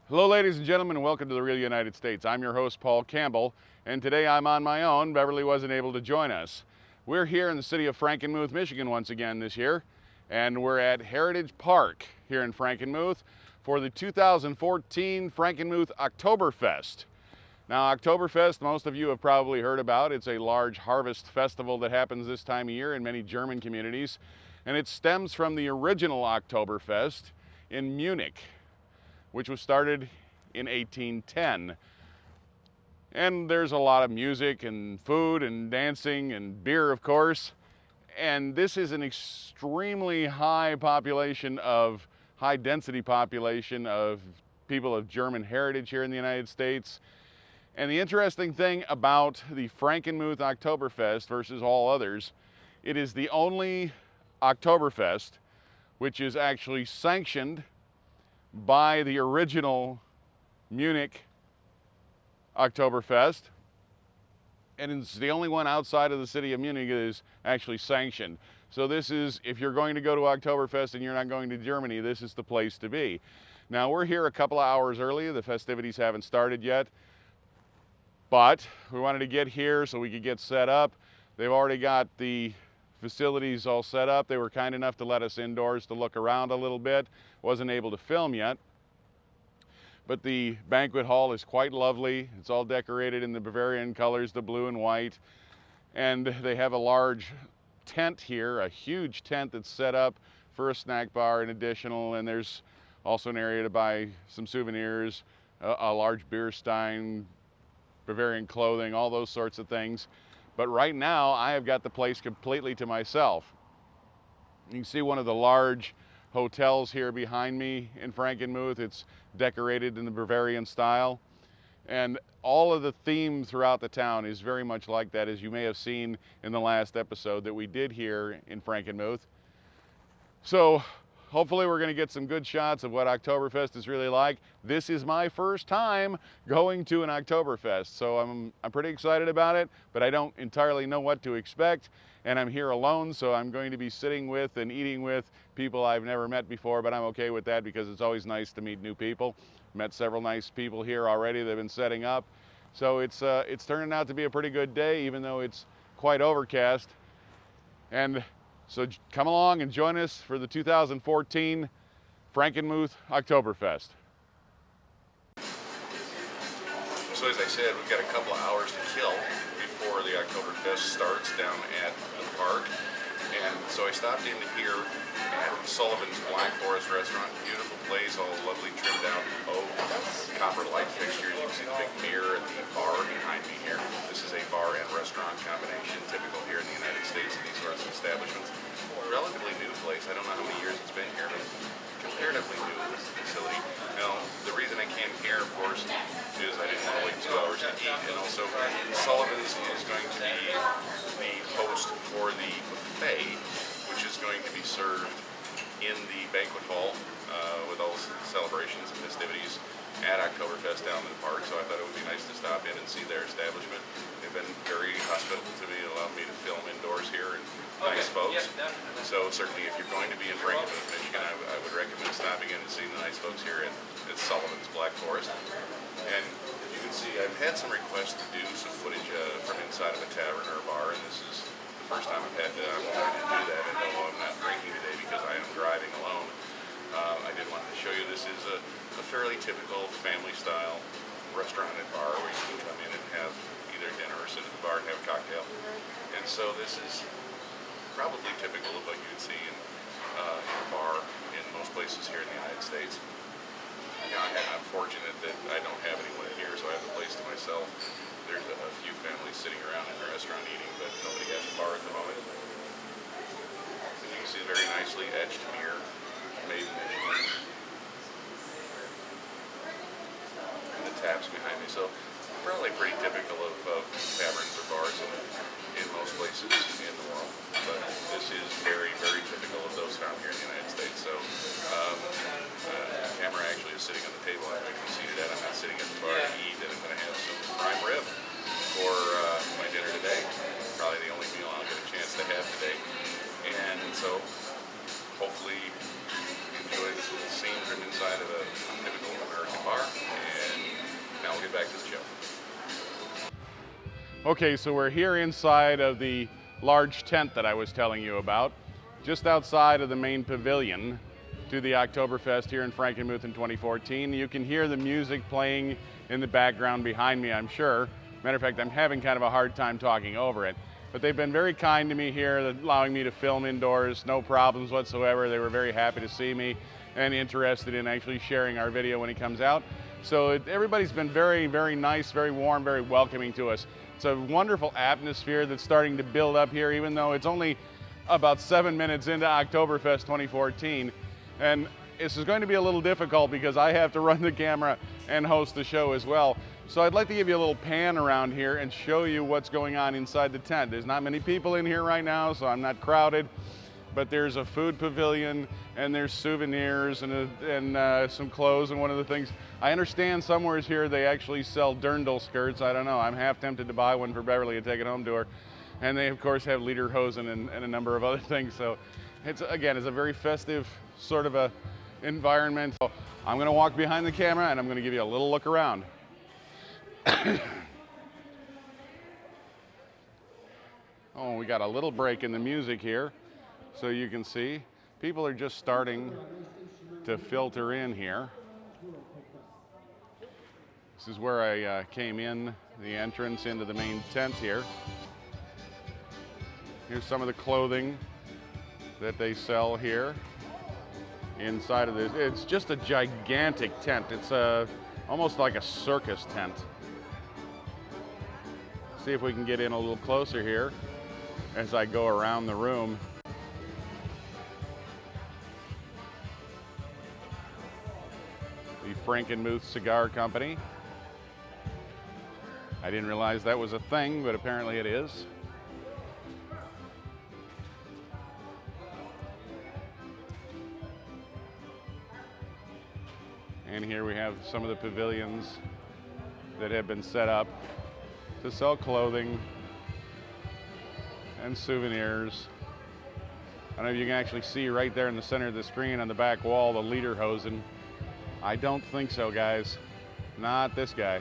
Hello ladies and gentlemen, and welcome to the Real United States. I'm your host Paul Campbell, and today I'm on my own. Beverly wasn't able to join us. We're here in the city of Frankenmuth, Michigan once again this year, and we're at Heritage Park here in Frankenmuth for the 2014 Frankenmuth Oktoberfest. Now Oktoberfest, most of you have probably heard about. It's a large harvest festival that happens this time of year in many German communities, and it stems from the original Oktoberfest in Munich, which was started in 1810. And there's a lot of music and food and dancing and beer, of course. And this is an extremely high density population of people of German heritage here in the United States. And the interesting thing about the Frankenmuth Oktoberfest versus all others, it is the only Oktoberfest which is actually sanctioned by the original Munich Oktoberfest, and it's the only one outside of the city of Munich that is actually sanctioned. So this is, if you're going to go to Oktoberfest and you're not going to Germany, this is the place to be. Now we're here a couple of hours early. The festivities haven't started yet, but we wanted to get here so we could get set up. They've already got the facilities all set up. They were kind enough to let us indoors to look around a little bit. Wasn't able to film yet, but the banquet hall is quite lovely. It's all decorated in the Bavarian colors, the blue and white, and they have a large tent here, a huge tent that's set up for a snack bar and additional, and there's also an area to buy some souvenirs, a large beer stein, Bavarian clothing, all those sorts of things. But right now, I have got the place completely to myself. You can see one of the large hotels here behind me in Frankenmuth. It's decorated in the Bavarian style. And all of the theme throughout the town is very much like that, as you may have seen in the last episode that we did here in Frankenmuth. So hopefully we're going to get some good shots of what Oktoberfest is really like. This is my first time going to an Oktoberfest, so I'm pretty excited about it, but I don't entirely know what to expect. And I'm here alone, so I'm going to be sitting with and eating with people I've never met before, but I'm okay with that because it's always nice to meet new people. Met several nice people here already that have been setting up. So it's turning out to be a pretty good day, even though it's quite overcast. And so come along and join us for the 2014 Frankenmuth Oktoberfest. So as I said, we've got a couple of hours to kill before the Oktoberfest starts down at the park. And so I stopped in here at Sullivan's Black Forest Restaurant. Beautiful place, all lovely trimmed out oak, copper light fixtures. You can see the big mirror at the bar behind me here. This is a bar and restaurant combination, typical here in the United States in these sorts of establishments. Relatively new place. I don't know how many years it's been here, but comparatively new facility. Now, the reason I came here, of course, is I didn't want to wait 2 hours to eat, and also Sullivan's is going to be the host for the buffet, which is going to be served in the banquet hall with all the celebrations and festivities at Oktoberfest down in the park. So I thought it would be nice to stop in and see their establishment. They've been very hospitable to me, allowed me to film indoors here, and nice folks. So certainly if you're going to be in Frankenmuth, Michigan, I would recommend stopping in and seeing the nice folks here at Sullivan's Black Forest. And you can see I've had some requests to do some footage from inside of a tavern or a bar, and this is the first time I'm going to do that. And although I'm not drinking today because I am driving alone, I did want to show you this is a fairly typical family-style restaurant and bar where you can come in and have either dinner or sit at the bar and have a cocktail. And so this is probably typical of what you would see in a bar in most places here in the United States. You know, I'm fortunate that I don't have anyone in here, so I have the place to myself. There's a few families sitting around in the restaurant eating, but nobody has a bar at the moment. And you can see a very nicely etched mirror made in Michigan. And the taps behind me. So probably pretty typical of taverns or bars in most places in the world. But this is very, very typical of those found here in the United States. So the camera actually is sitting on the table I'm seated at. I'm not sitting at the bar to eat, and I'm going to have some prime rib for my dinner today. Probably the only meal I'll get a chance to have today. And so hopefully you enjoy this little scene from inside of a typical American bar. get back to the show. Okay, so we're here inside of the large tent that I was telling you about, just outside of the main pavilion to the Oktoberfest here in Frankenmuth in 2014. You can hear the music playing in the background behind me, I'm sure. Matter of fact, I'm having kind of a hard time talking over it. But they've been very kind to me here, allowing me to film indoors, no problems whatsoever. They were very happy to see me and interested in actually sharing our video when it comes out. So everybody's been very, very nice, very warm, very welcoming to us. It's a wonderful atmosphere that's starting to build up here, even though it's only about 7 minutes into Oktoberfest 2014. And this is going to be a little difficult because I have to run the camera and host the show as well. So I'd like to give you a little pan around here and show you what's going on inside the tent. There's not many people in here right now, so I'm not crowded. But there's a food pavilion, and there's souvenirs and some clothes, and one of the things, I understand somewhere here they actually sell dirndl skirts. I don't know, I'm half tempted to buy one for Beverly and take it home to her. And they of course have lederhosen and a number of other things. So it's, again, it's a very festive sort of a environment. So I'm gonna walk behind the camera and I'm gonna give you a little look around. Oh, we got a little break in the music here. So you can see, people are just starting to filter in here. This is where I came in, the entrance into the main tent here. Here's some of the clothing that they sell here inside of this. It's just a gigantic tent. It's almost like a circus tent. See if we can get in a little closer here as I go around the room. The Frankenmuth Cigar Company. I didn't realize that was a thing, but apparently it is. And here we have some of the pavilions that have been set up to sell clothing and souvenirs. I don't know if you can actually see right there in the center of the screen on the back wall the lederhosen. I don't think so, guys. Not this guy.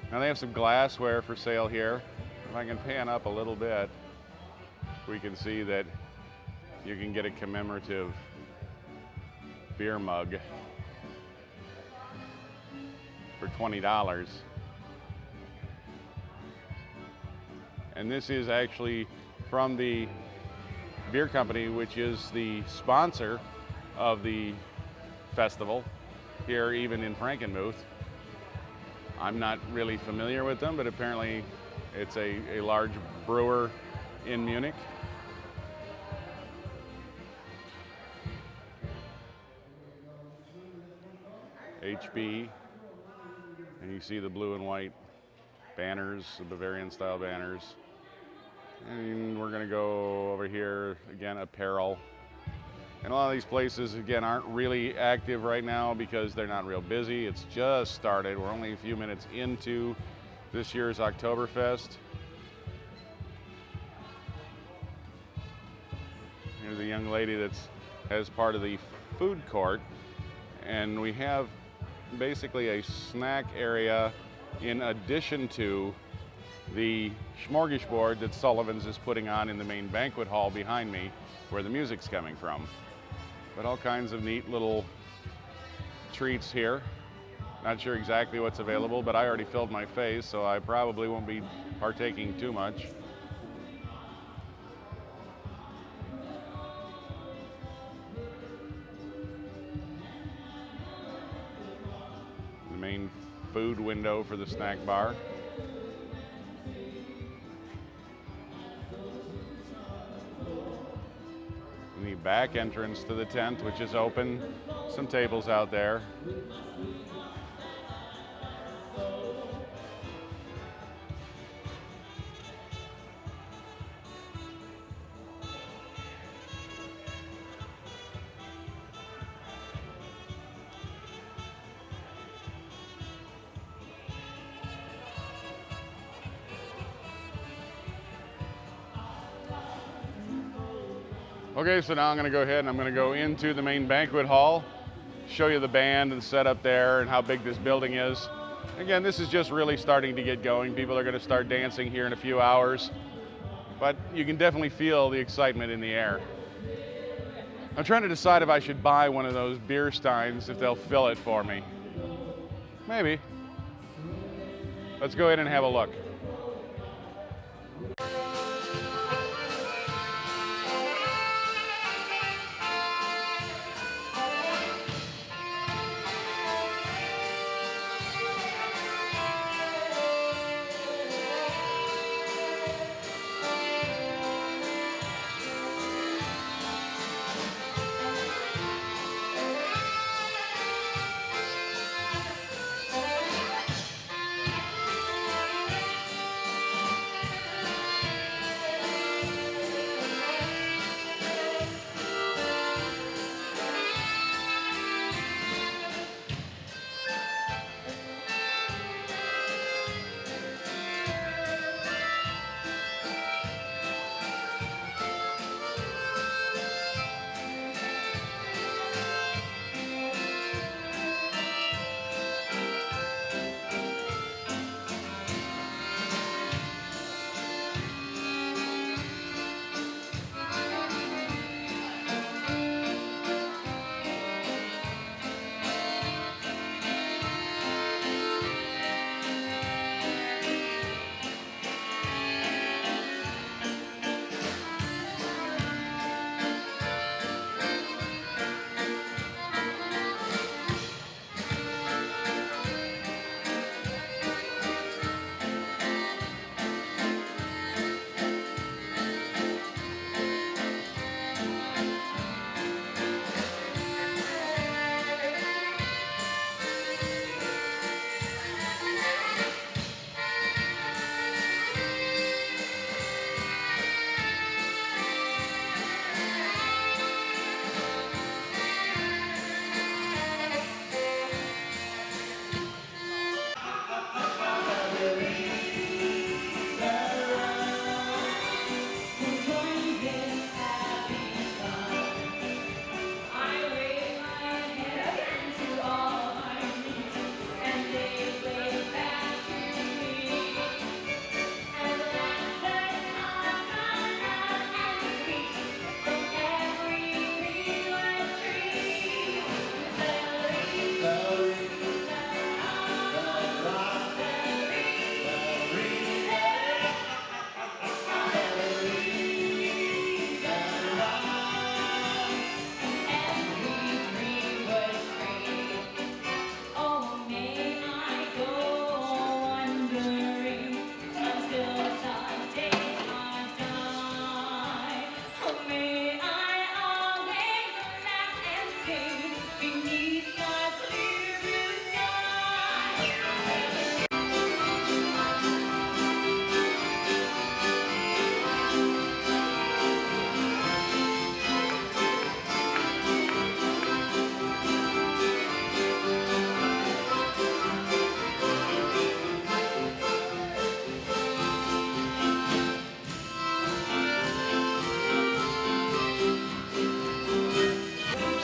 Now they have some glassware for sale here. If I can pan up a little bit, we can see that you can get a commemorative beer mug for $20. And this is actually from the beer company, which is the sponsor of the festival here, even in Frankenmuth. I'm not really familiar with them, but apparently it's a large brewer in Munich. HB, and you see the blue and white banners, the Bavarian style banners. And we're gonna go over here, again, apparel. And a lot of these places, again, aren't really active right now because they're not real busy. It's just started. We're only a few minutes into this year's Oktoberfest. Here's a young lady has part of the food court. And we have basically a snack area in addition to the smorgasbord that Sullivan's is putting on in the main banquet hall behind me, where the music's coming from. But all kinds of neat little treats here. Not sure exactly what's available, but I already filled my face, so I probably won't be partaking too much. The main food window for the snack bar. The back entrance to the tent, which is open, some tables out there. Okay, so now I'm gonna go ahead and I'm gonna go into the main banquet hall, show you the band and setup there and how big this building is. Again, this is just really starting to get going. People are going to start dancing here in a few hours, but you can definitely feel the excitement in the air. I'm trying to decide if I should buy one of those beer steins, if they'll fill it for me. Maybe. Let's go ahead and have a look.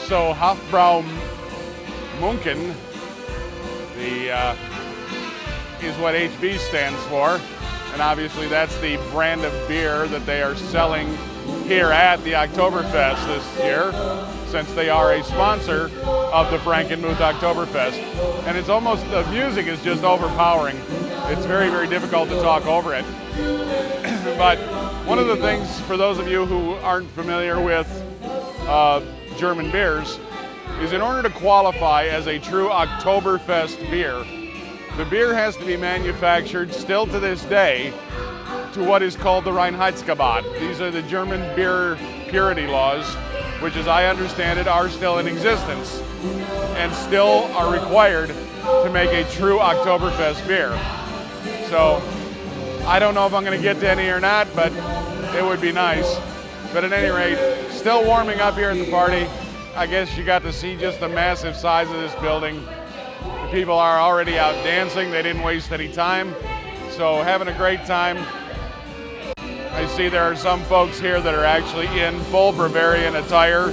So Hofbrau Munchen is what HB stands for, and obviously that's the brand of beer that they are selling here at the Oktoberfest this year, since they are a sponsor of the Frankenmuth Oktoberfest. And it's almost, the music is just overpowering. It's very, very difficult to talk over it. But one of the things, for those of you who aren't familiar with German beers, is in order to qualify as a true Oktoberfest beer, the beer has to be manufactured still to this day to what is called the Reinheitsgebot. These are the German beer purity laws, which, as I understand it, are still in existence and still are required to make a true Oktoberfest beer. So I don't know if I'm going to get to any or not, but it would be nice. But at any rate, still warming up here at the party. I guess you got to see just the massive size of this building. The people are already out dancing. They didn't waste any time. So having a great time. I see there are some folks here that are actually in full Bavarian attire.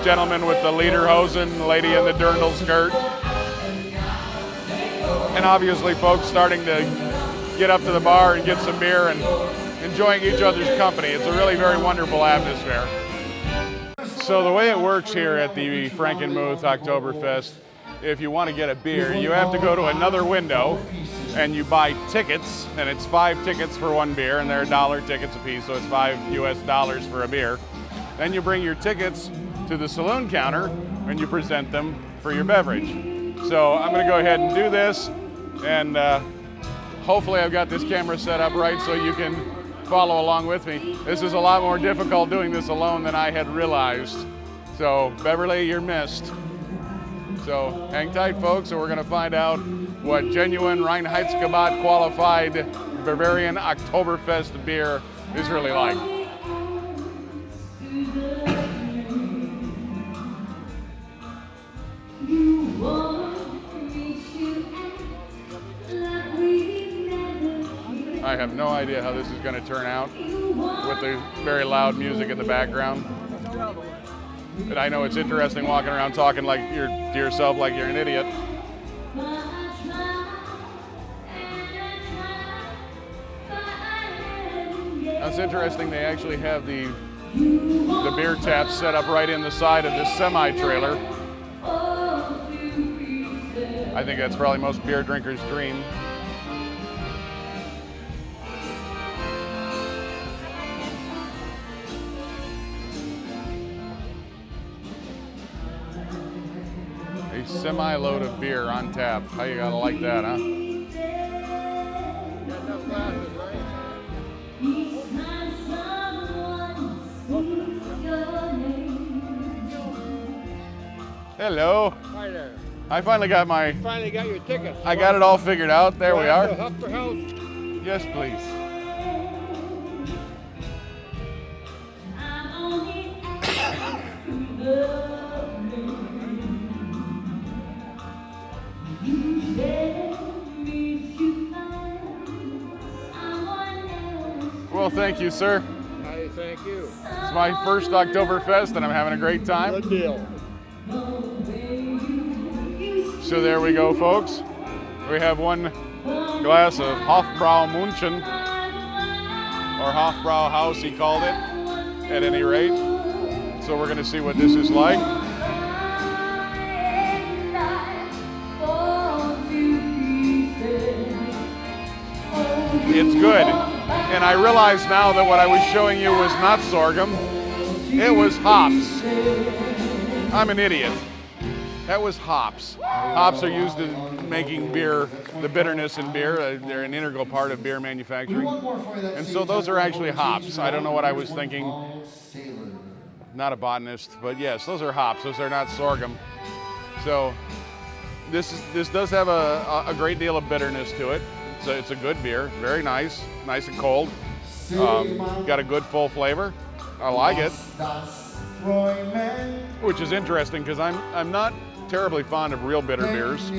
Gentleman with the lederhosen, lady in the dirndl skirt. And obviously folks starting to get up to the bar and get some beer and enjoying each other's company. It's a really very wonderful atmosphere. So the way it works here at the Frankenmuth Oktoberfest, if you want to get a beer, you have to go to another window and you buy tickets, and it's 5 tickets for one beer, and they're $1 tickets a piece, so it's $5 US for a beer. Then you bring your tickets to the saloon counter and you present them for your beverage. So I'm going to go ahead and do this, and hopefully I've got this camera set up right so you can follow along with me. This is a lot more difficult doing this alone than I had realized. So Beverly, you're missed. So hang tight, folks, and we're going to find out what genuine Reinheitsgebot qualified Bavarian Oktoberfest beer is really like. I have no idea how this is going to turn out with the very loud music in the background. But I know it's interesting walking around talking like to yourself like you're an idiot. That's interesting. They actually have the beer taps set up right in the side of this semi-trailer. I think that's probably most beer drinkers' dream. A semi-load of beer on tap. How you gotta like that, huh? Hello. Hi there. I finally got Finally got your ticket. I got it all figured out. There we are. Upper House. Yes, please. Well, thank you, sir. I thank you. It's my first Oktoberfest and I'm having a great time. Good deal. So there we go, folks. We have one glass of Hofbrau München, or Hofbrau House, he called it, at any rate. So we're going to see what this is like. It's good. And I realize now that what I was showing you was not sorghum, it was hops. I'm an idiot. That was hops. Hops are used in making beer, the bitterness in beer. They're an integral part of beer manufacturing. And so those are actually hops. I don't know what I was thinking. Not a botanist, but yes, those are hops. Those are not sorghum. So this does have a great deal of bitterness to it. It's a good beer, very nice and cold. Got a good full flavor. I like it. Which is interesting because I'm not terribly fond of real bitter beers.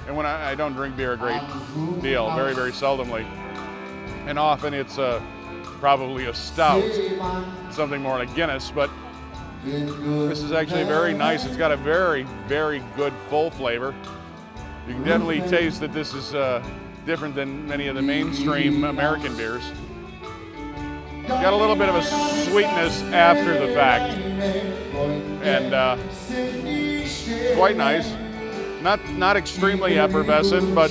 And when I don't drink beer a great deal, very, very seldomly. And often it's probably a stout, something more like Guinness, but this is actually very nice. It's got a very, very good full flavor. You can definitely taste that this is different than many of the mainstream American beers. Got a little bit of a sweetness after the fact, and quite nice. Not extremely effervescent, but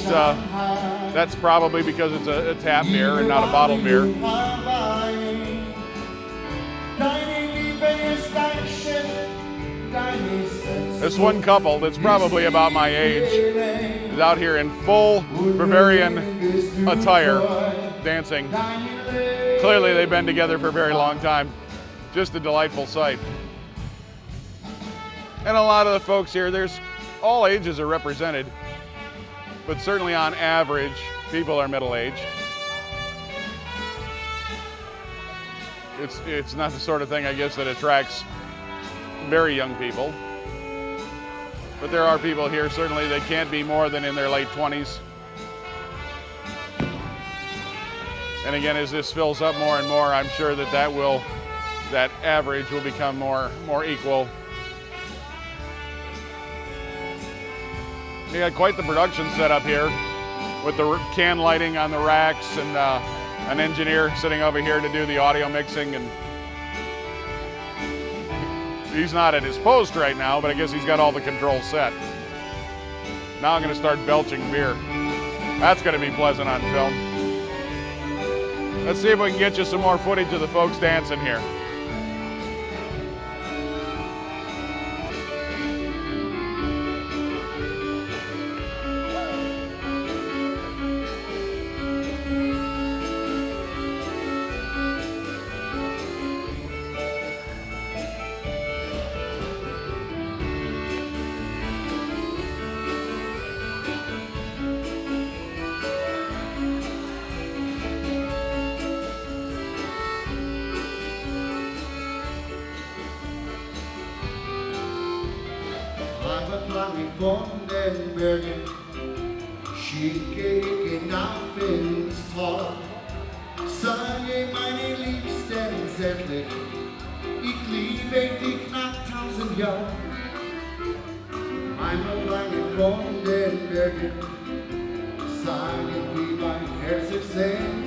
that's probably because it's a tap beer and not a bottled beer. This one couple that's probably about my age is out here in full Bavarian attire, dancing. Clearly they've been together for a very long time. Just a delightful sight. And a lot of the folks here, all ages are represented, but certainly on average, people are middle-aged. It's not the sort of thing, I guess, that attracts very young people. But there are people here, certainly, that can't be more than in their late 20s. And again, as this fills up more and more, I'm sure that average will become more equal. He had quite the production set up here with the can lighting on the racks and an engineer sitting over here to do the audio mixing. And he's not at his post right now, but I guess he's got all the controls set. Now I'm gonna start belching beer. That's gonna be pleasant on film. Let's see if we can get you some more footage of the folks dancing here. Von den Bergen schicke ich hinauf ins Tal. Sage meine Liebsten zärtlich, ich liebe dich nach 1000 Jahren. Heimatlange von den Bergen, sage wie mein Herz sich sehnt.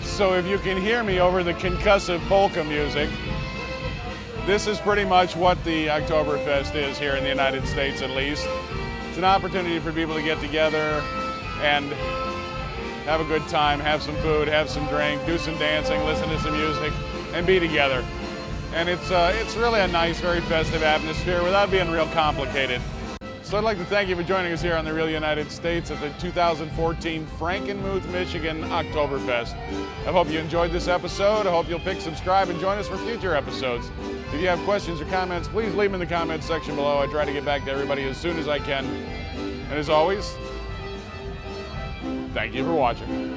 So if you can hear me over the concussive polka music, this is pretty much what the Oktoberfest is here in the United States, at least. It's an opportunity for people to get together and have a good time, have some food, have some drink, do some dancing, listen to some music, and be together. And it's really a nice, very festive atmosphere without being real complicated. So I'd like to thank you for joining us here on the Real United States at the 2014 Frankenmuth, Michigan Oktoberfest. I hope you enjoyed this episode. I hope you'll pick, subscribe, and join us for future episodes. If you have questions or comments, please leave them in the comments section below. I try to get back to everybody as soon as I can. And as always, thank you for watching.